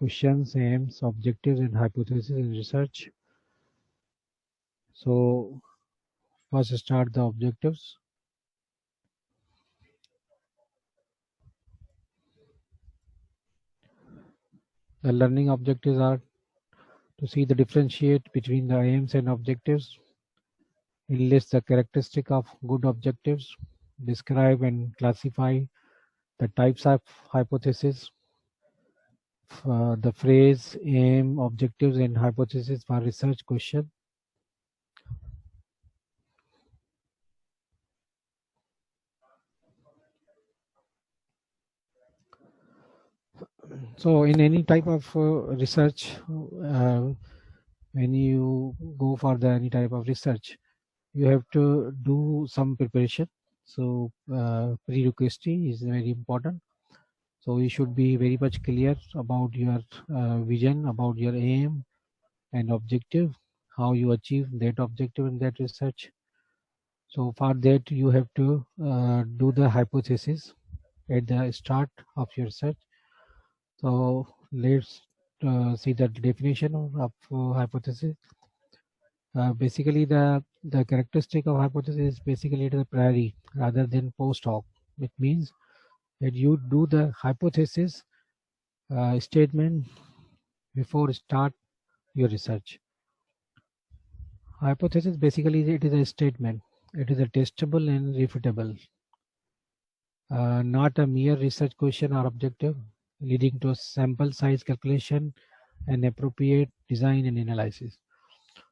questions, aims, objectives, and hypotheses in research. So first start the objectives. The learning objectives are to see the differentiate between the aims and objectives, enlist the characteristic of good objectives, describe and classify the types of hypothesis, the phrase, aim, objectives, and hypothesis for research question. So in any type of research, when you go for any type of research, you have to do some preparation. So prerequisite is very important. So you should be very much clear about your vision, about your aim and objective, how you achieve that objective in that research. So for that you have to do the hypothesis at the start of your research. So let's see the definition of hypothesis. Basically, the characteristic of hypothesis is basically it is a priori rather than post hoc. It means that you do the hypothesis statement before start your research. Hypothesis basically it is a statement. It is a testable and refutable, not a mere research question or objective, leading to a sample size calculation and appropriate design and analysis.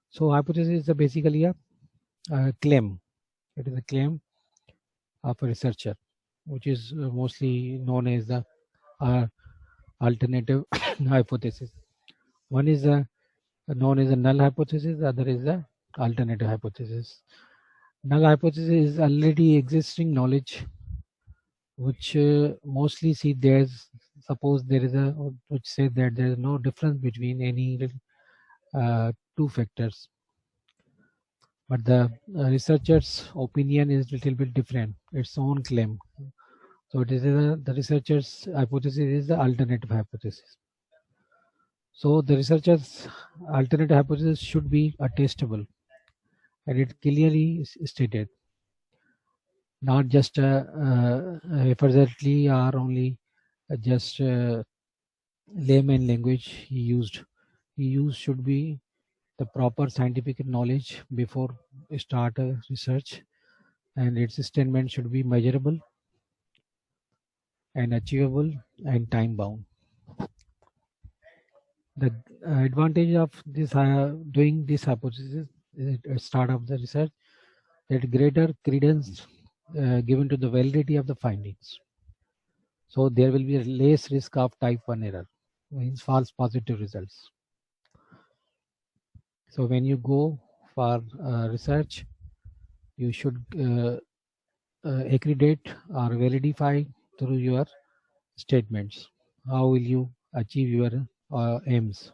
So hypothesis is basically a claim. It is a claim of a researcher, which is mostly known as the alternative hypothesis. One is known as a null hypothesis, the other is the alternative hypothesis. Null hypothesis is already existing knowledge, which mostly see there's suppose there is a which says that there is no difference between any two factors, but the researcher's opinion is little bit different, its own claim. So it is the researcher's hypothesis is the alternative hypothesis. So the researcher's alternative hypothesis should be attestable, and it clearly is stated, not just effortlessly or only just layman language he used. He used should be the proper scientific knowledge before start a research, and its statement should be measurable and achievable and time bound. The advantage of this doing this hypothesis at start of the research, that greater credence given to the validity of the findings. So there will be less risk of type 1 error, means false positive results. So when you go for research, you should accredit or validify through your statements. How will you achieve your aims?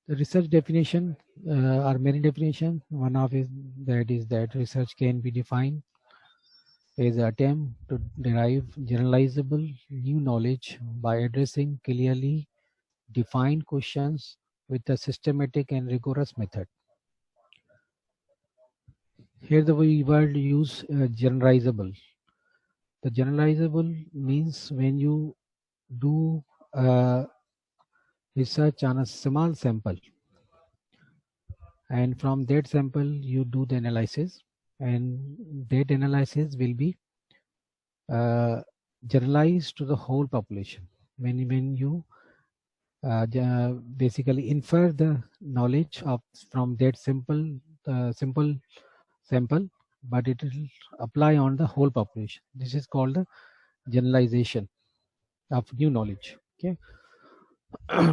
The research definition are many definitions. One of is that research can be defined as an attempt to derive generalizable new knowledge by addressing clearly defined questions with a systematic and rigorous method. Here the word use generalizable. The generalizable means when you do research on a small sample, and from that sample you do the analysis, and that analysis will be generalized to the whole population. When you basically infer the knowledge of from that simple sample, but it will apply on the whole population. This is called the generalization of new knowledge. Okay,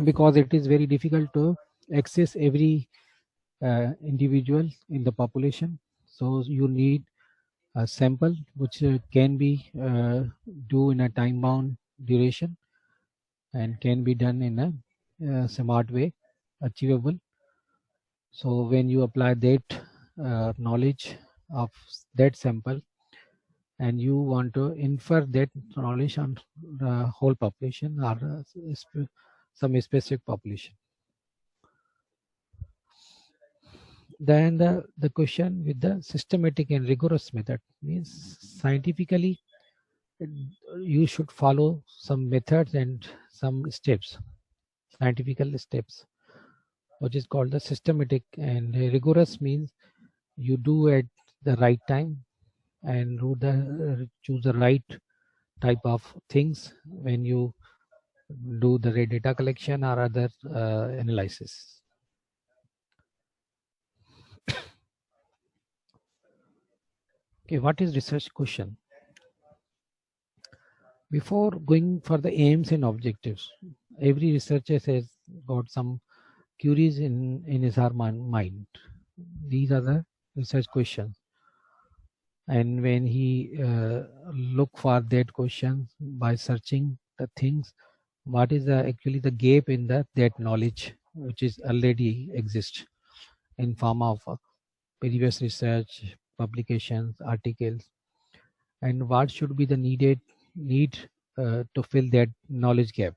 because it is very difficult to access every individual in the population. So you need a sample which can be do in a time bound duration and can be done in a smart way, achievable. So when you apply that knowledge of that sample and you want to infer that knowledge on the whole population or some specific population. Then the question with the systematic and rigorous method means scientifically you should follow some methods and some steps, scientific steps, which is called the systematic, and rigorous means you do at the right time and choose the right type of things when you do the data collection or other analysis. Okay, what is research question? Before going for the aims and objectives, every researcher has got some queries in his or mind. These are the research questions, and when he look for that question by searching the things, what is actually the gap in that knowledge which is already exists in form of previous research, publications, articles, and what should be the need to fill that knowledge gap.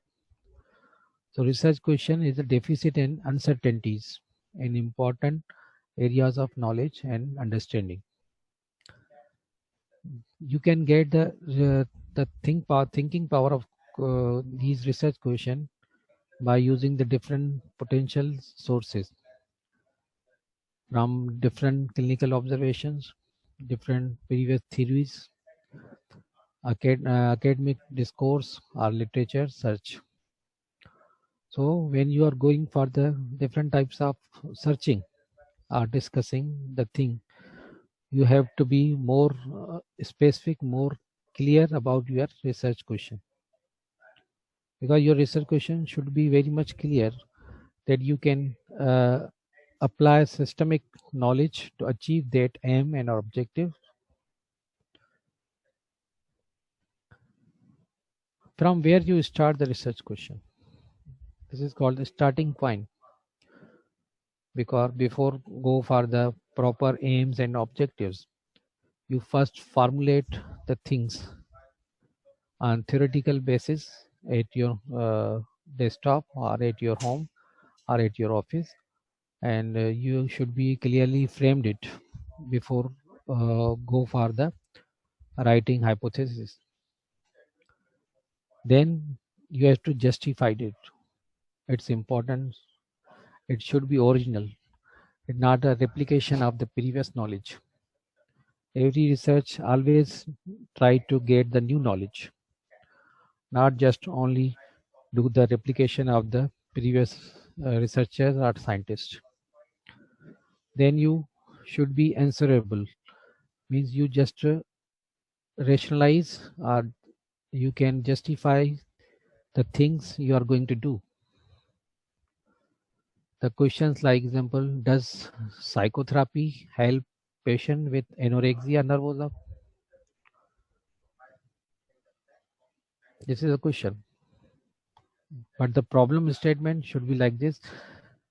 So research question is a deficit and uncertainties in important areas of knowledge and understanding. You can get the thinking power of these research question by using the different potential sources from different clinical observations, different previous theories, academic discourse or literature search. So when you are going for the different types of searching or discussing the thing, you have to be more specific, more clear about your research question, because your research question should be very much clear that you can apply systemic knowledge to achieve that aim and objective. From where you start the research question, this is called the starting point, because before go for the proper aims and objectives, you first formulate the things on theoretical basis at your desktop or at your home or at your office, and you should be clearly framed it before go for the writing hypothesis. Then you have to justify it. It's important. It should be original. It's not a replication of the previous knowledge. Every research always try to get the new knowledge, not just only do the replication of the previous researchers or scientists. Then you should be answerable, means you just rationalize or you can justify the things you are going to do. The questions like example, does psychotherapy help patient with anorexia nervosa? This is a question. But the problem statement should be like this: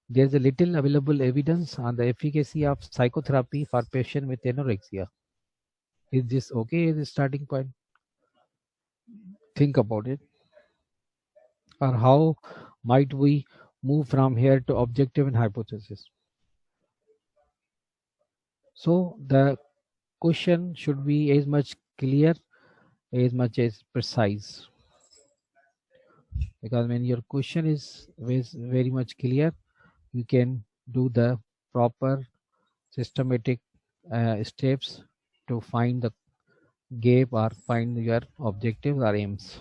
there's a little available evidence on the efficacy of psychotherapy for patient with anorexia. Is this okay as a starting point? Think about it. Or how might we move from here to objective and hypothesis? So the question should be as much clear, as much as precise. Because when your question is very much clear, you can do the proper systematic steps to find the gap or find your objectives or aims.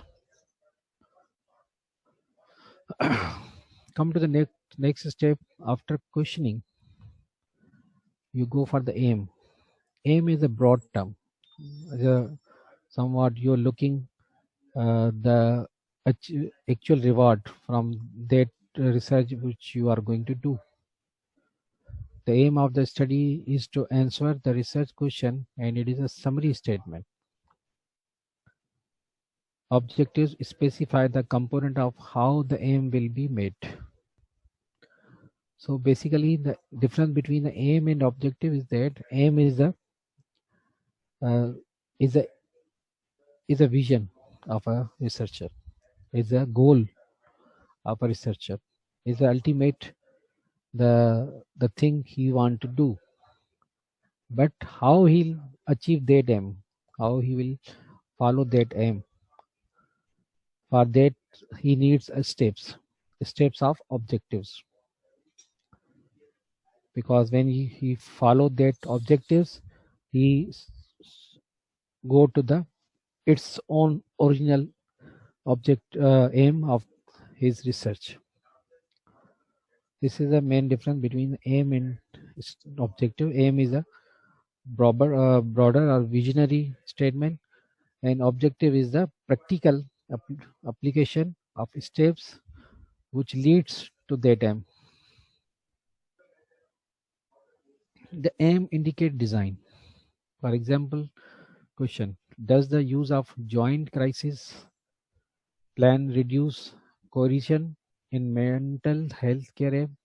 Come to the next step. After questioning, you go for the aim. Aim is a broad term. Somewhat you're looking the actual reward from that research which you are going to do. The aim of the study is to answer the research question, and it is a summary statement. Objectives specify the component of how the aim will be met. So basically the difference between the aim and objective is that aim is a is a vision of a researcher, is a goal of a researcher, is the ultimate the thing he want to do. But how he'll achieve that aim, how he will follow that aim, for that he needs steps of objectives, because when he follow that objectives, he go to the its own original object aim of his research. This is the main difference between aim and objective. Aim is a broader or visionary statement, and objective is the practical application of steps which leads to that aim. The aim indicate design. For example, question: does the use of joint crisis plan reduce coercion in mental health care aim?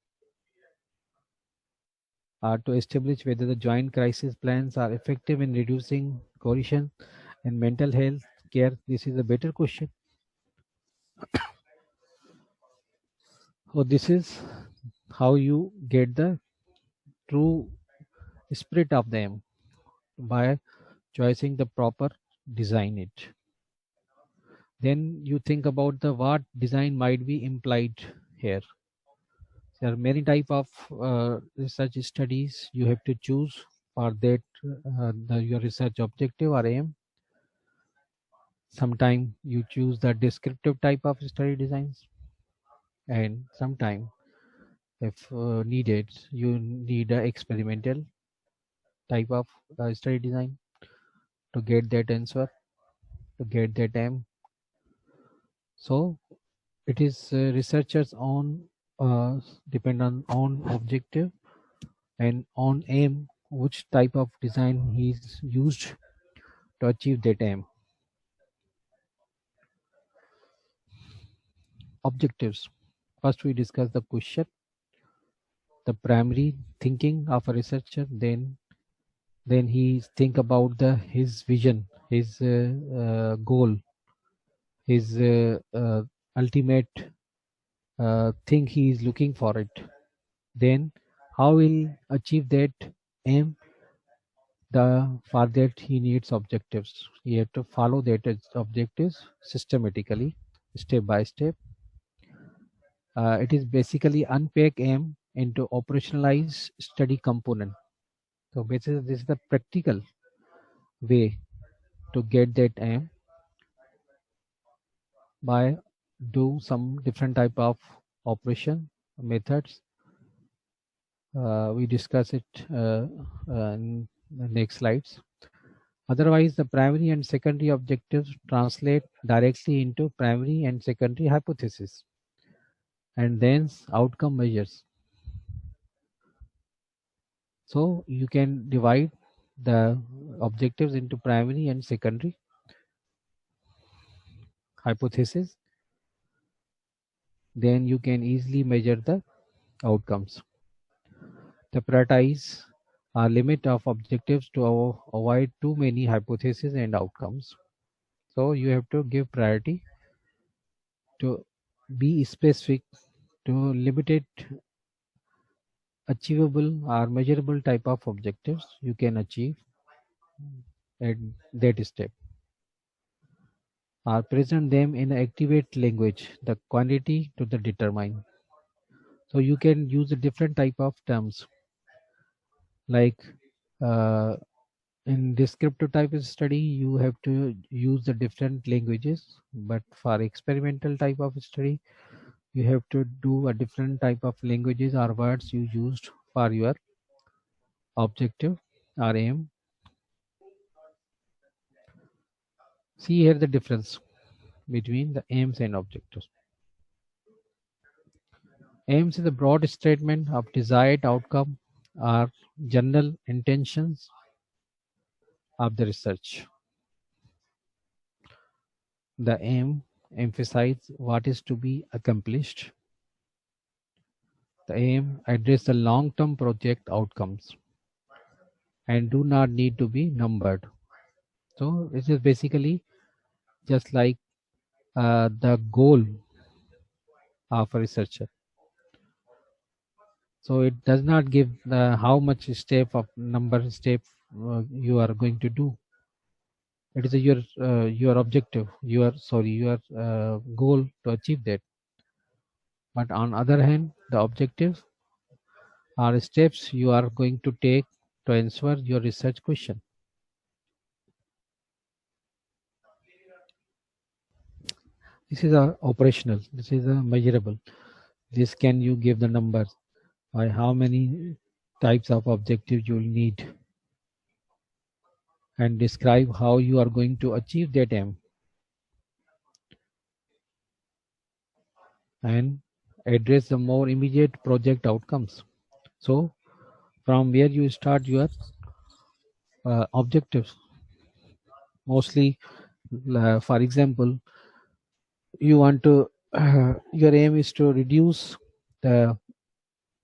To establish whether the joint crisis plans are effective in reducing coercion in mental health care, this is a better question. So this is how you get the true spirit of them, by choosing the proper design it. Then you think about the what design might be implied here. There are many type of research studies you have to choose for that your research objective or aim. Sometime you choose the descriptive type of study designs, and sometime if needed you need a experimental type of study design to get that answer, to get that aim. So it is researchers on depend on objective and on aim, which type of design is used to achieve that aim. Objectives. First we discuss the question, the primary thinking of a researcher. Then he think about his vision, his goal, his ultimate thing he is looking for it. Then how will achieve that aim? For that he needs objectives. He have to follow that objectives systematically, step by step. It is basically unpack aim into operationalized study component. So basically this is the practical way to get that aim, by do some different type of operation methods. We discuss it in the next slides. Otherwise, the primary and secondary objectives translate directly into primary and secondary hypothesis, and then outcome measures. So you can divide the objectives into primary and secondary hypothesis. Then you can easily measure the outcomes. The prioritize a limit of objectives to avoid too many hypotheses and outcomes. So you have to give priority to be specific to limited achievable or measurable type of objectives you can achieve at that step, or present them in activate language, the quantity to the determine. So you can use a different type of terms, like in descriptive type of study you have to use the different languages, but for experimental type of study you have to do a different type of languages or words you used for your objective or aim. See here the difference between the aims and objectives. Aims is a broad statement of desired outcome or general intentions of the research. The aim emphasizes what is to be accomplished. The aim addresses the long-term project outcomes and do not need to be numbered. So it is basically just like the goal of a researcher. So it does not give how much step of number step you are going to do. It is your objective, your goal to achieve that. But on other hand, the objectives are steps you are going to take to answer your research question. This is a operational. This is a measurable. This can you give the numbers by how many types of objectives you will need, and describe how you are going to achieve that aim, and address the more immediate project outcomes. So from where you start your objectives, mostly for example, you want to your aim is to reduce the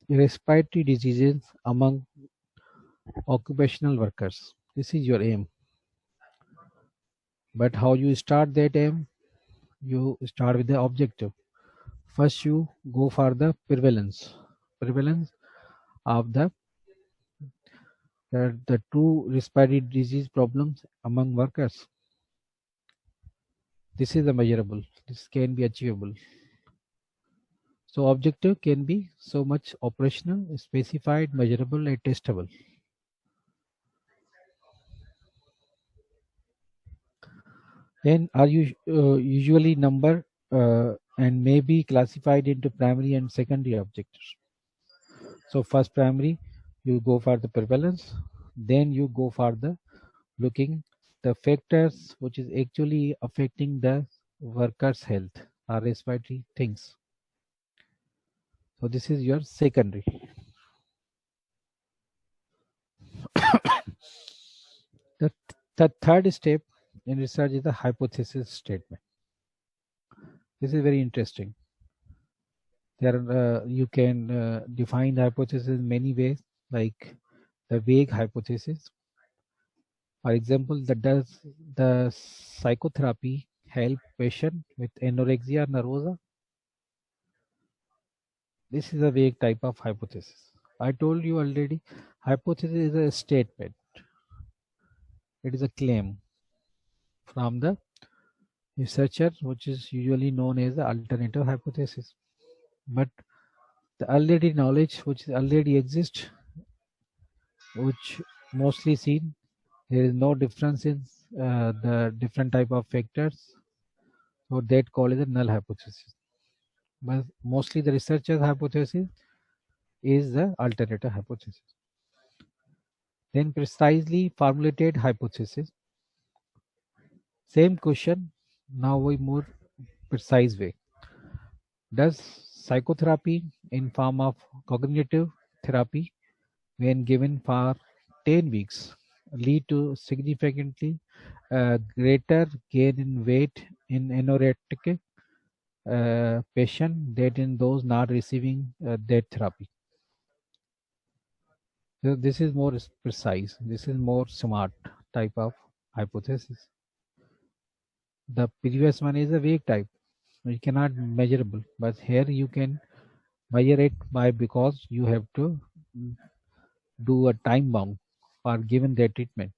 respiratory diseases among occupational workers. This is your aim. But how you start that aim? You start with the objective. First you go for the prevalence of the true respiratory disease problems among workers. This is the measurable. This can be achievable. So objective can be so much operational, specified, measurable, and testable. Then are you usually numbered and may be classified into primary and secondary objectives. So first primary, you go for the prevalence, then you go for the looking the factors which is actually affecting the workers' health or respiratory things. So this is your secondary. The third step in research is the hypothesis statement. This is very interesting. There you can define the hypothesis in many ways, like the vague hypothesis. For example, does the psychotherapy help patient with anorexia nervosa? This is a vague type of hypothesis. I told you already, hypothesis is a statement. It is a claim from the researcher, which is usually known as the alternative hypothesis. But the already knowledge which already exists, which mostly seen, there is no difference in the different type of factors, so that called is a null hypothesis. But mostly the researcher's hypothesis is the alternative hypothesis. Then precisely formulated hypothesis. Same question, now we more precise way. Does psychotherapy in form of cognitive therapy when given for 10 weeks lead to significantly greater gain in weight in anorectic patient than in those not receiving that therapy? So this is more precise. This is more smart type of hypothesis. The previous one is a vague type. You cannot measurable, but here you can measure it by because you have to do a time bound for given their treatment.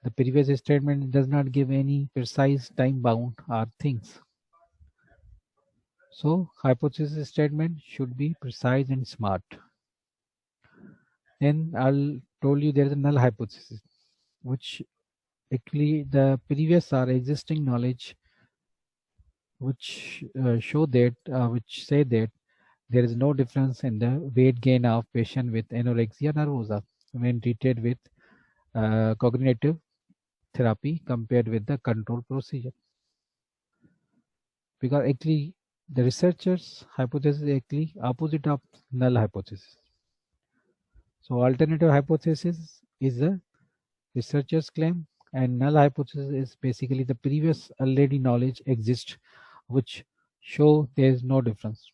The previous statement does not give any precise time bound or things. So hypothesis statement should be precise and smart. Then I'll told you there is a null hypothesis, which actually the previous or existing knowledge which show that which say that there is no difference in the weight gain of patient with anorexia nervosa when treated with cognitive therapy compared with the control procedure. Because actually the researchers hypothesis is actually opposite of null hypothesis. So alternative hypothesis is the researcher's claim, and null hypothesis is basically the previous already knowledge exists which show there is no difference.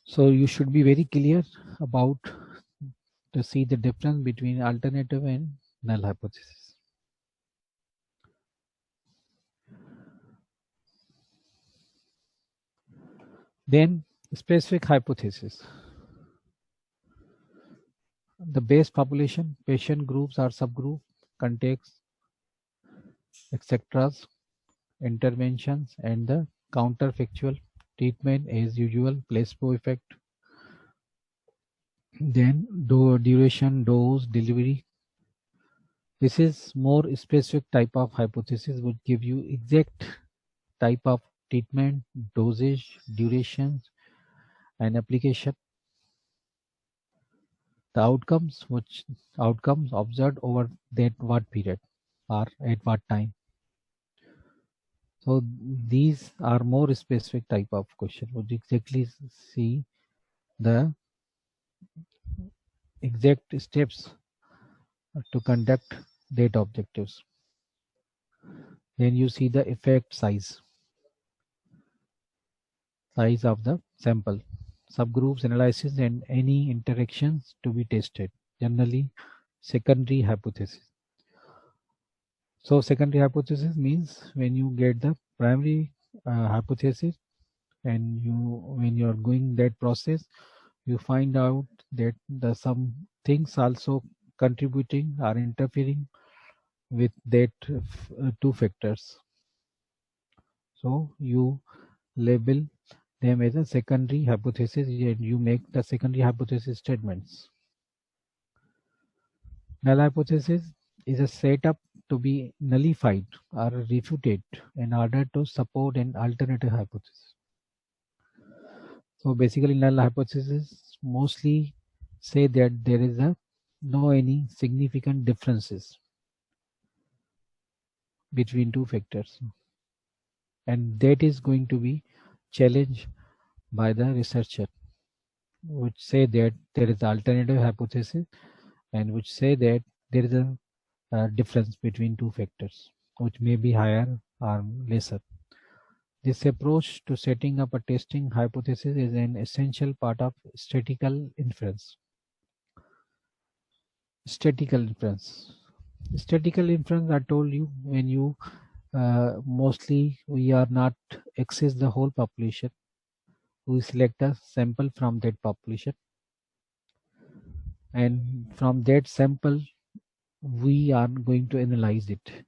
So you should be very clear about to see the difference between alternative and null hypothesis. Then specific hypothesis. The base population, patient groups or subgroup, context, etc., interventions, and the counterfactual treatment as usual, placebo effect. Then duration, dose, delivery. This is more specific type of hypothesis would give you exact type of treatment, dosage, durations, and application. The outcomes observed over that what period or at what time. So these are more specific type of question. Would exactly see the exact steps to conduct data objectives. Then you see the effect size of the sample, subgroups analysis, and any interactions to be tested. Generally, secondary hypothesis. So secondary hypothesis means when you get the primary hypothesis and when you are going that process, you find out that some things also contributing or interfering with that two factors. So you label them as a secondary hypothesis and you make the secondary hypothesis statements. Null hypothesis is a setup to be nullified or refuted in order to support an alternative hypothesis. So basically null hypothesis mostly say that there is no any significant differences between two factors, and that is going to be challenged by the researcher, which say that there is alternative hypothesis and which say that there is a difference between two factors which may be higher or lesser. This approach to setting up a testing hypothesis is an essential part of statistical inference. Statistical inference, I told you, when you mostly we are not access the whole population, we select a sample from that population, and from that sample we are going to analyze it.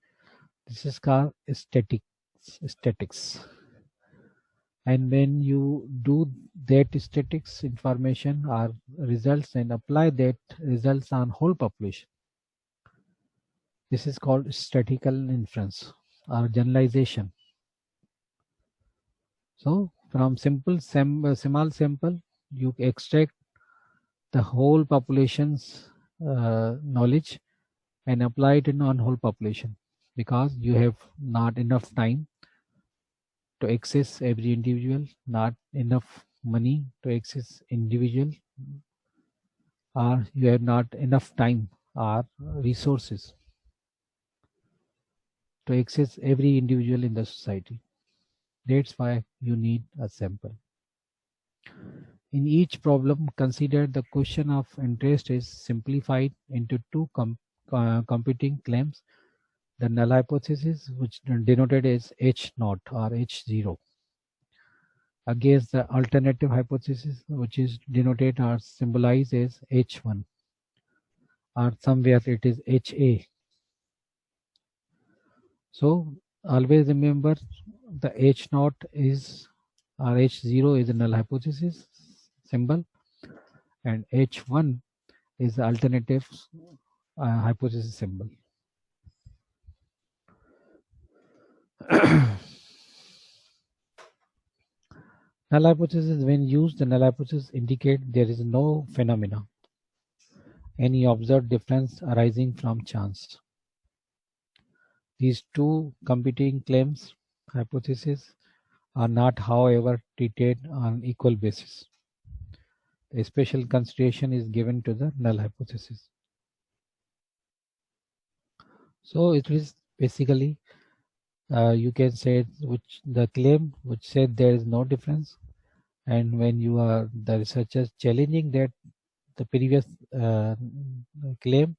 This is called statistics. And when you do that statistics information or results and apply that results on whole population, this is called statistical inference or generalization. So from simple small sample, you extract the whole population's knowledge and apply it on whole population, because you have not enough time to access every individual, not enough money to access individual, or you have not enough time or resources to access every individual in the society. That's why you need a sample. In each problem, consider the question of interest is simplified into two competing claims. The null hypothesis, which denoted as H0 or H0, against the alternative hypothesis, which is denoted or symbolized as H1, or somewhere it is HA. So always remember the H0 is or H0 is a null hypothesis symbol, and H1 is the alternative hypothesis symbol. Null hypothesis, when used, the null hypothesis indicate there is no phenomena, any observed difference arising from chance. These two competing claims hypotheses are not, however, treated on equal basis. A special consideration is given to the null hypothesis. So it is basically you can say which the claim which said there is no difference, and when you are the researchers challenging that the previous claim.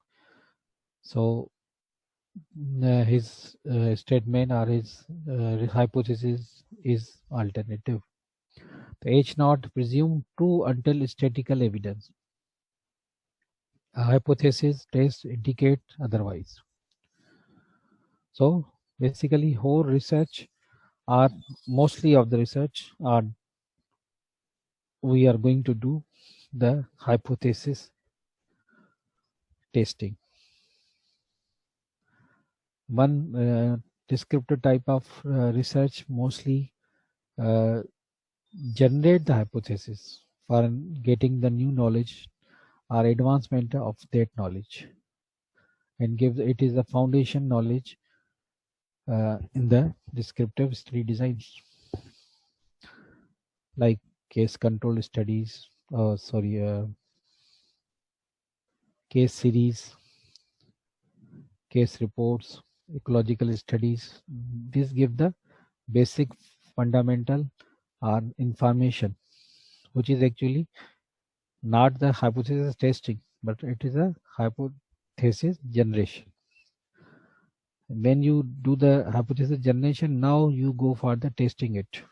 So his statement or his hypothesis is alternative. The H naught presumed true until statistical evidence. A hypothesis test indicate otherwise. So basically whole research or mostly of the research are we are going to do the hypothesis testing. One descriptive type of research mostly generate the hypothesis for getting the new knowledge or advancement of that knowledge, and gives it is the foundation knowledge in the descriptive study designs, like case control studies, case series, case reports, ecological studies. These give the basic fundamental or information, which is actually not the hypothesis testing, but it is a hypothesis generation. When you do the hypothesis generation, now you go for the testing it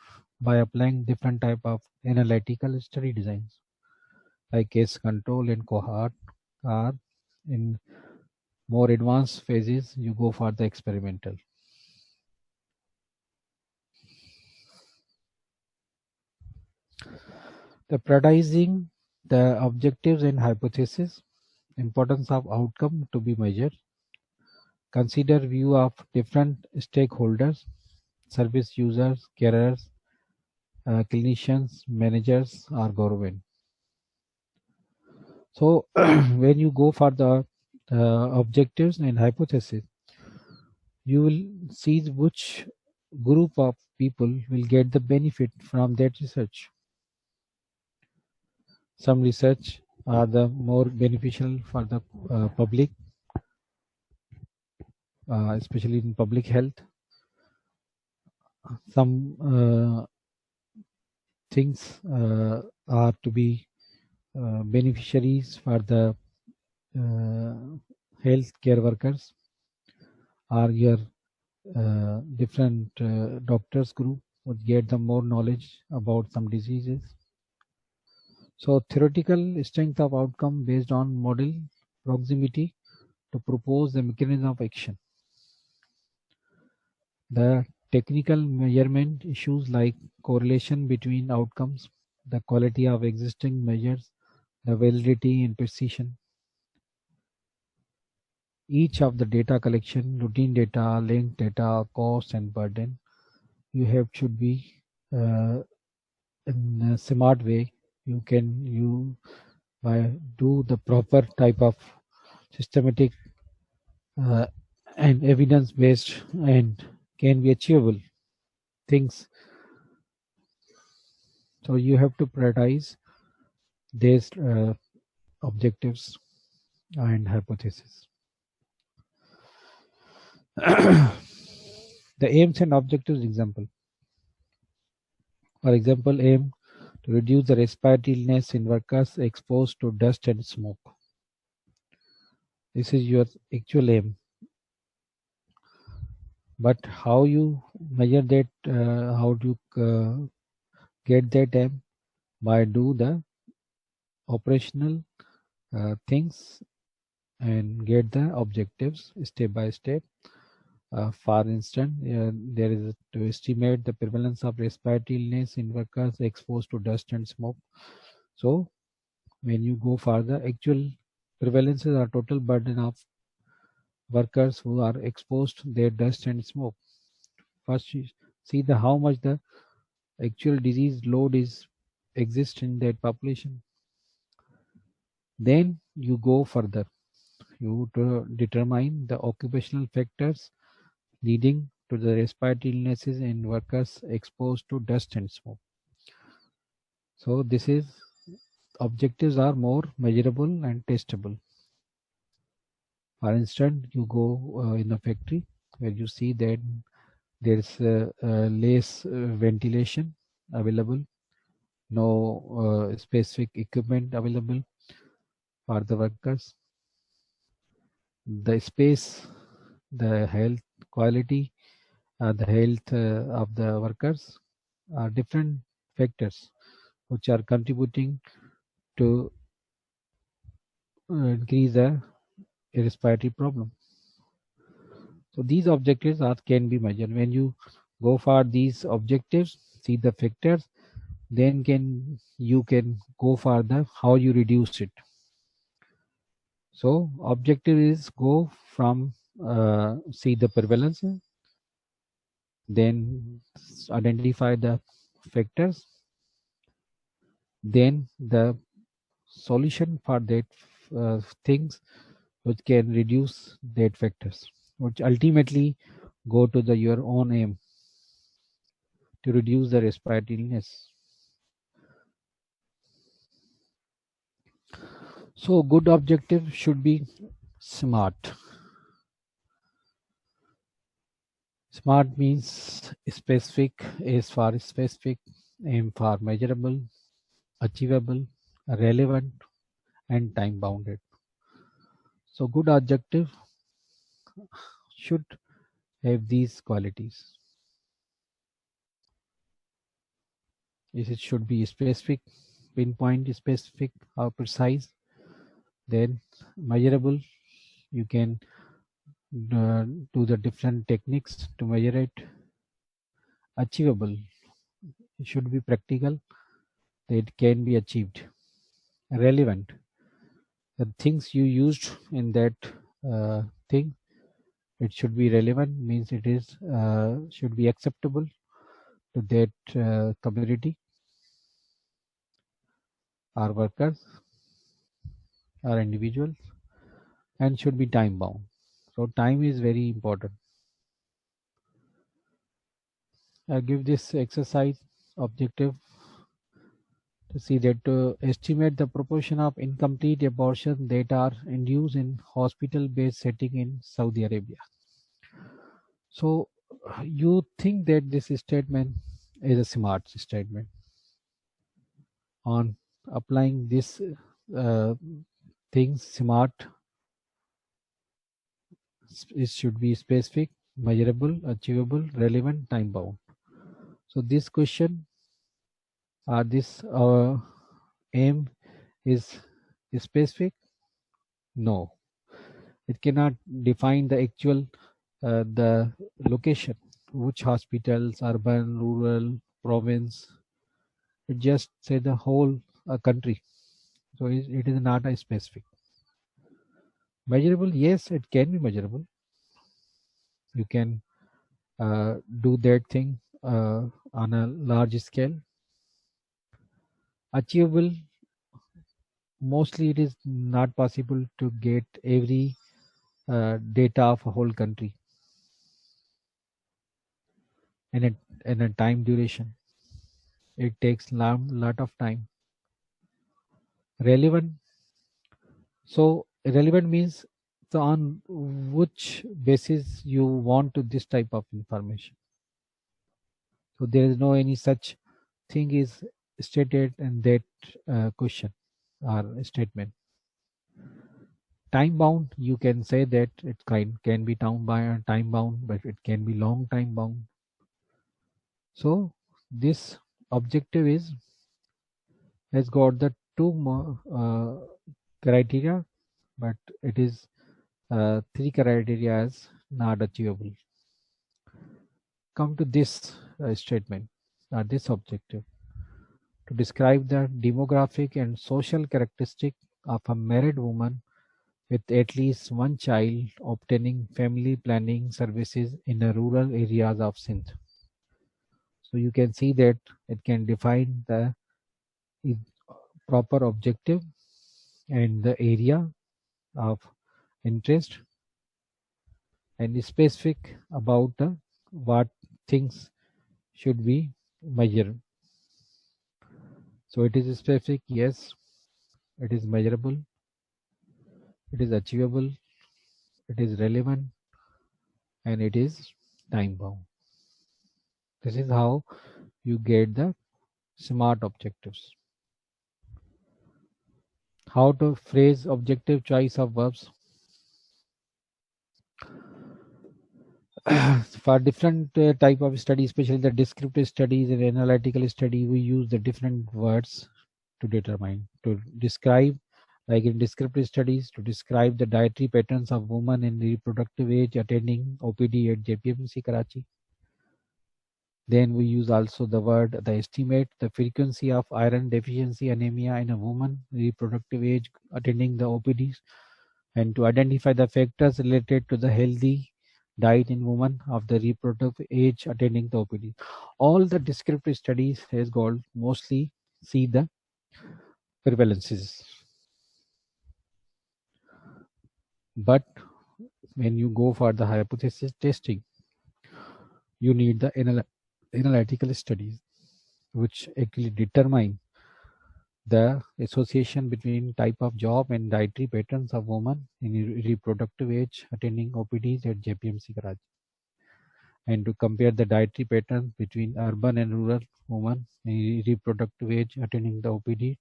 by applying different type of analytical study designs, like case control and cohort, or in more advanced phases you go for the experimental. The prioritizing the objectives and hypothesis, importance of outcome to be measured, consider view of different stakeholders, service users, carers, clinicians, managers, or government. So when you go for the objectives and hypothesis, you will see which group of people will get the benefit from that research. Some research are the more beneficial for the public, especially in public health. Some things are to be beneficiaries for the health care workers or your different doctors group would get the more knowledge about some diseases. So theoretical strength of outcome based on model proximity to propose the mechanism of action. The technical measurement issues like correlation between outcomes, the quality of existing measures, the validity and precision. Each of the data collection, routine data, linked data, cost and burden, you have should be in a smart way. You by do the proper type of systematic and evidence based and can be achievable things. So you have to prioritize these objectives and hypothesis. The aims and objectives example. For example, aim to reduce the respiratory illness in workers exposed to dust and smoke. This is your actual aim. But how you measure that, how do you get that aim? By do the operational things and get the objectives step by step. For instance, there is to estimate the prevalence of respiratory illness in workers exposed to dust and smoke. So when you go for the actual prevalences or total burden of workers who are exposed to their dust and smoke, first you see the how much the actual disease load is exist in that population. Then you go further. You to determine the occupational factors leading to the respiratory illnesses in workers exposed to dust and smoke. So this is objectives are more measurable and testable. For instance, you go in a factory where you see that there is less ventilation available, no specific equipment available, for the workers. The space, the health quality, the health of the workers are different factors which are contributing to increase the respiratory problem. So these objectives can be measured. When you go for these objectives, see the factors, then you can go for the how you reduce it. So objective is go from see the prevalence, then identify the factors, then the solution for that things which can reduce that factors, which ultimately go to the your own aim to reduce the respiratory illness. So good objective should be SMART. SMART means specific, S for specific, M for measurable, achievable, relevant, and time bounded. So good objective should have these qualities. It should be specific, pinpoint specific, or precise. Then measurable, you can do the different techniques to measure it. Achievable, it should be practical, it can be achieved. Relevant, the things you used in that thing, it should be relevant, means it is should be acceptable to that community or workers or individuals, and should be time bound. So time is very important. I give this exercise objective to see that to estimate the proportion of incomplete abortion that are induced in hospital-based setting in Saudi Arabia. So you think that this statement is a SMART statement. On applying this things, SMART, it should be specific, measurable, achievable, relevant, time bound. So this question, this aim is specific? No, it cannot define the actual the location, which hospitals, urban, rural, province. It just say the whole country. So it is not a specific. Measurable, yes, it can be measurable. You can do that thing on a large scale. Achievable, mostly it is not possible to get every data of a whole country in a time duration. It takes lot of time. Relevant, so relevant means so on which basis you want to this type of information. So there is no any such thing is stated in that question or statement. Time bound, you can say that it can be time bound, but it can be long time bound. So this objective has got the two more criteria, but it is three criteria as not achievable. Come to this statement, this objective, to describe the demographic and social characteristic of a married woman with at least one child obtaining family planning services in the rural areas of Sindh. So you can see that it can define the proper objective and the area of interest and specific about what things should be measured. So it is specific, yes, it is measurable, it is achievable, it is relevant, and it is time bound. This is how you get the SMART objectives. how to phrase objective choice of verbs. For different type of study, especially the descriptive studies and analytical study, we use the different words to determine, to describe, like in descriptive studies, to describe the dietary patterns of women in reproductive age attending OPD at JPMC Karachi. Then we use also the word, the estimate the frequency of iron deficiency anemia in a woman reproductive age attending the OPDs, and to identify the factors related to the healthy diet in women of the reproductive age attending the OPD. All the descriptive studies has got mostly see the prevalences. But when you go for the hypothesis testing, you need the analytical studies which actually determine the association between type of job and dietary patterns of women in reproductive age attending OPDs at JPMC Karachi, and to compare the dietary patterns between urban and rural women in reproductive age attending the OPD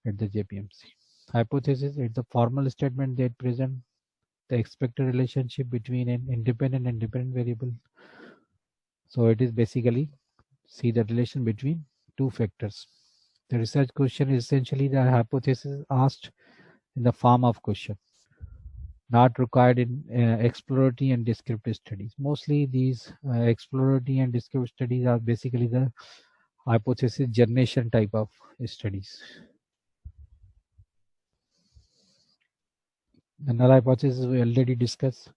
at the JPMC. Hypothesis is the formal statement that present the expected relationship between an independent and dependent variable. So it is basically see the relation between two factors. The research question is essentially the hypothesis asked in the form of question, not required in exploratory and descriptive studies. Mostly these exploratory and descriptive studies are basically the hypothesis generation type of studies. The null hypothesis we already discussed.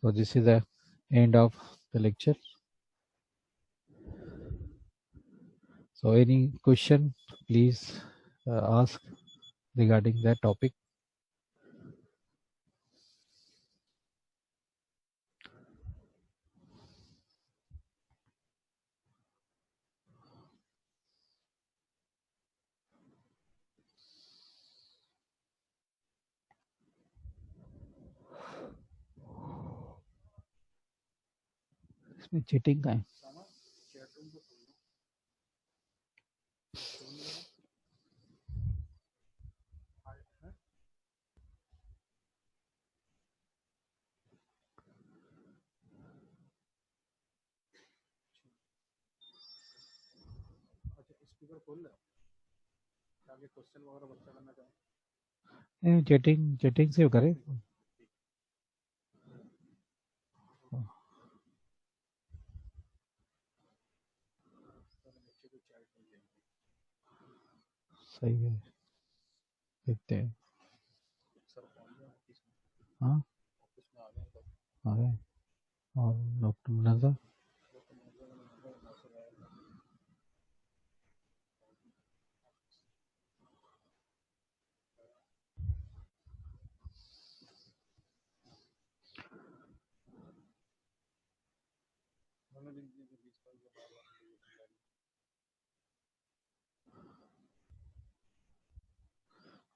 So this is the end of the lecture. So any question, please ask regarding that topic. इसमें cheating का है chatting chatting से करे सही है देखते हैं हाँ आ गए और डॉक्टर मुनज़्ज़र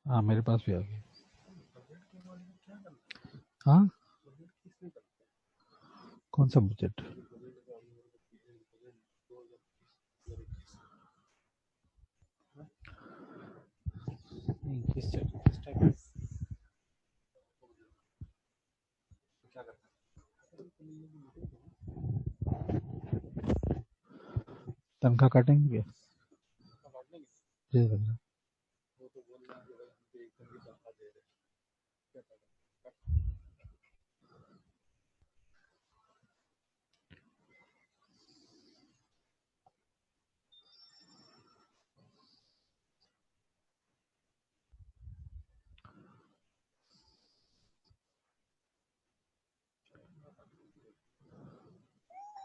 हाँ मेरे पास भी आ गया हाँ कौन सा बजट नहीं किस टाइप तनख्वाह काटेंगे क्या जी भैया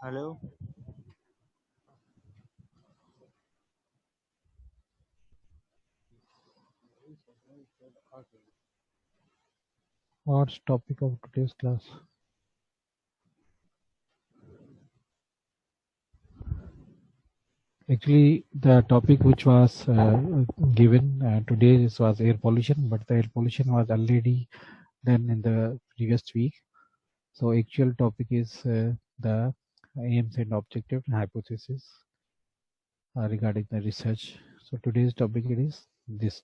Hello. What's topic of today's class? Actually, the topic which was given today was air pollution, but the air pollution was already done in the previous week. So actual topic is the aims and objective and hypothesis regarding the research. So today's topic is this,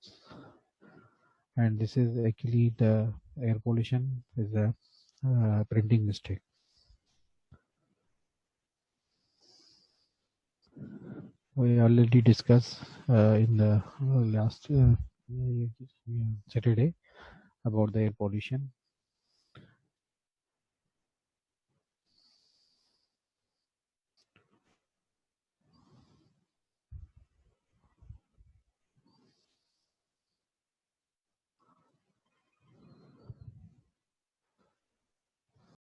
and this is actually the air pollution is a printing mistake. We already discussed in the last Saturday about the air pollution,